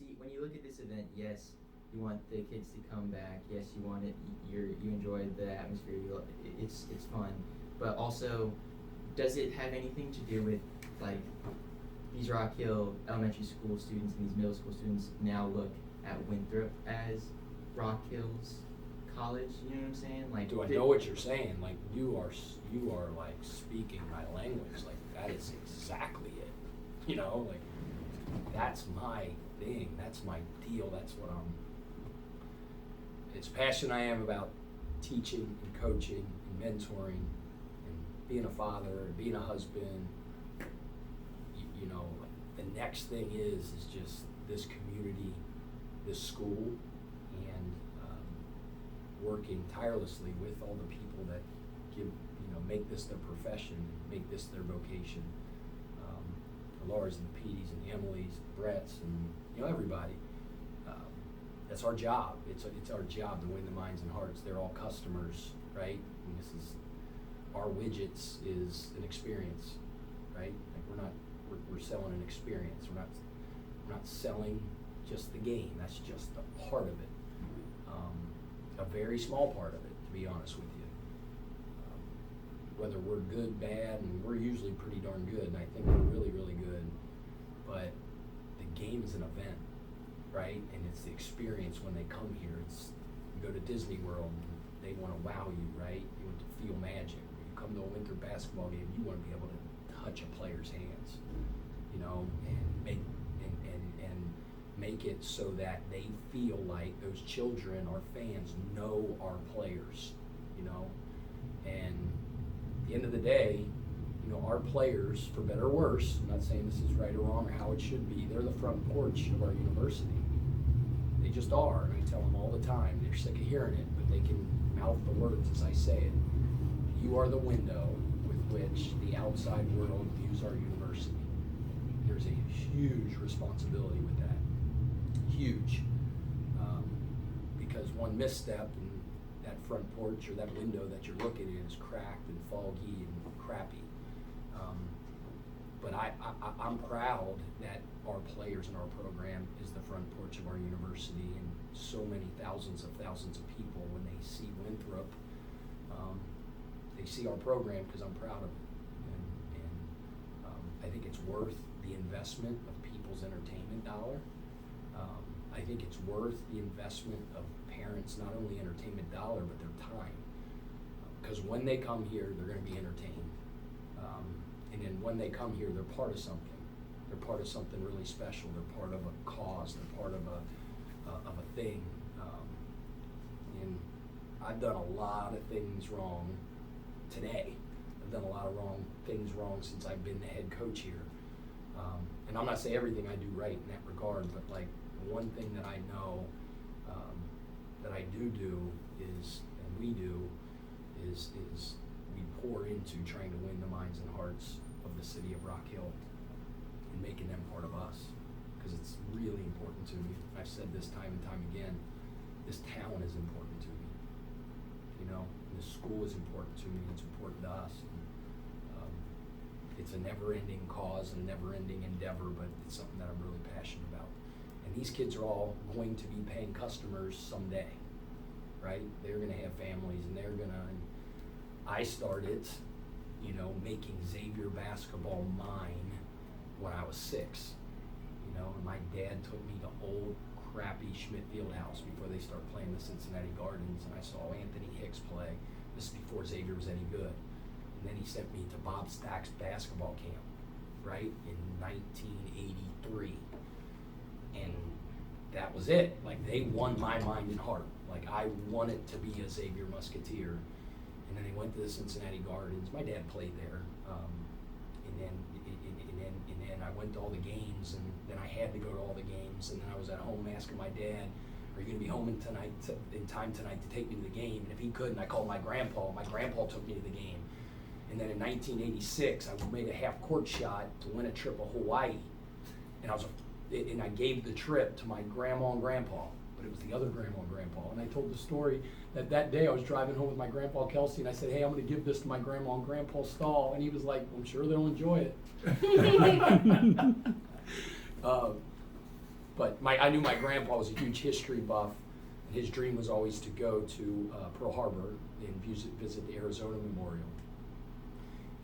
see, when you look at this event, yes, you want the kids to come back. Yes, you want it. You enjoy the atmosphere. It's fun, but also, does it have anything to do with like these Rock Hill elementary school students and these middle school students now look at Winthrop as Rock Hill's college? You know what I'm saying? Like, do I know what you're saying? Like you are like speaking my language. Like that is exactly it. You know, like that's my thing. That's my deal. That's what I'm. It's passion I am about teaching and coaching and mentoring and being a father and being a husband. You know, the next thing is just this community, this school, and working tirelessly with all the people that make this their profession, make this their vocation. The Lauras and the Petey's and the Emily's, the Bretts, and everybody. That's our job. It's our job to win the minds and hearts. They're all customers, right? And this is our widgets is an experience, right? Like we're selling an experience. We're not selling just the game. That's just a part of it. A very small part of it, to be honest with you. Whether we're good, bad, and we're usually pretty darn good, and I think we're really, really good. But the game is an event, right? And it's the experience when they come here. It's you go to Disney World, and they want to wow you, right? You want to feel magic. When you come to a Winthrop basketball game, you want to be able to touch a player's hands, and make it so that they feel like those children, our fans, know our players, and at the end of the day, our players, for better or worse, I'm not saying this is right or wrong or how it should be, they're the front porch of our university. They just are, and I tell them all the time, they're sick of hearing it, but they can mouth the words as I say it. You are the window with which the outside world views our university. There's a huge responsibility with that. Huge. Because one misstep and that front porch or that window that you're looking in is cracked and foggy and crappy. But I'm proud that our players in our program is the front porch of our university, and so many thousands of people, when they see Winthrop, they see our program because I'm proud of it. And I think it's worth the investment of people's entertainment dollar. I think it's worth the investment of parents, not only entertainment dollar, but their time. Because when they come here, they're going to be entertained. And then when they come here, they're part of something. They're part of something really special. They're part of a cause. They're part of a thing. And I've done a lot of things wrong today. I've done a lot of things wrong since I've been the head coach here. And I'm not saying everything I do right in that regard, but like one thing that I know that I do is, and we do, is we pour into trying to win the minds and hearts of the city of Rock Hill and making them part of us, because it's really important to me. I've said this time and time again, this town is important to me, and the school is important to me, it's important to us. It's a never-ending cause and a never-ending endeavor, but it's something that I'm really passionate about. And these kids are all going to be paying customers someday, right? They're going to have families, and I started, making Xavier basketball mine when I was 6, and my dad took me to old crappy Schmidt Fieldhouse before they started playing the Cincinnati Gardens, and I saw Anthony Hicks play. This is before Xavier was any good. And then he sent me to Bob Stack's basketball camp, right, in 1983. And that was it. Like, they won my mind and heart. Like, I wanted to be a Xavier Musketeer. And then they went to the Cincinnati Gardens. My dad played there. And then I went to all the games, and then I had to go to all the games. And then I was at home asking my dad, are you going to be home in time tonight to take me to the game? And if he couldn't, I called my grandpa. My grandpa took me to the game. And then in 1986, I made a half-court shot to win a trip to Hawaii. And I gave the trip to my grandma and grandpa, but it was the other grandma and grandpa. And I told the story that day I was driving home with my grandpa Kelsey, and I said, hey, I'm going to give this to my grandma and grandpa Stahl. And he was like, I'm sure they'll enjoy it. But I knew my grandpa was a huge history buff, and his dream was always to go to Pearl Harbor and visit the Arizona Memorial.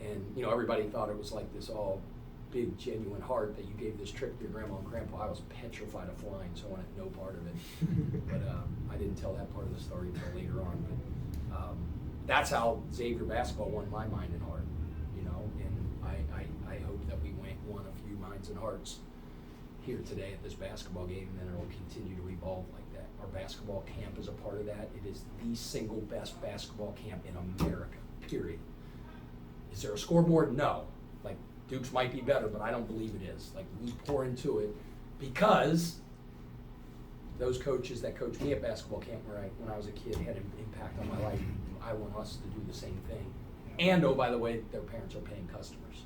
And you know, everybody thought it was like this all big, genuine heart that you gave this trip to your grandma and grandpa. I was petrified of flying, so I wanted no part of it. But I didn't tell that part of the story until later on. But that's how Xavier basketball won my mind and heart, you know. And I hope that we won a few minds and hearts here today at this basketball game, and then it'll continue to evolve like that. Our basketball camp is a part of that. It is the single best basketball camp in America, period. Is there a scoreboard? No. Like, Duke's might be better, but I don't believe it is. Like, we pour into it because those coaches that coached me at basketball camp when I was a kid had an impact on my life. I want us to do the same thing. And, oh, by the way, their parents are paying customers.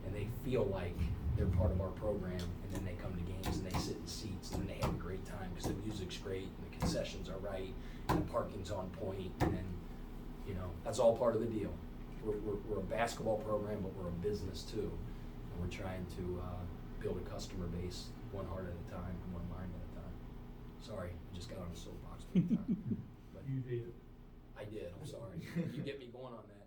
And they feel like they're part of our program, and then they come to games and they sit in seats and they have a great time because the music's great and the concessions are right and the parking's on point, and then, you know, that's all part of the deal. We're a basketball program, but we're a business too, and we're trying to build a customer base one heart at a time and one mind at a time. Sorry, I just got on a soapbox big time. But You did. I did, I'm sorry. You get me going on that.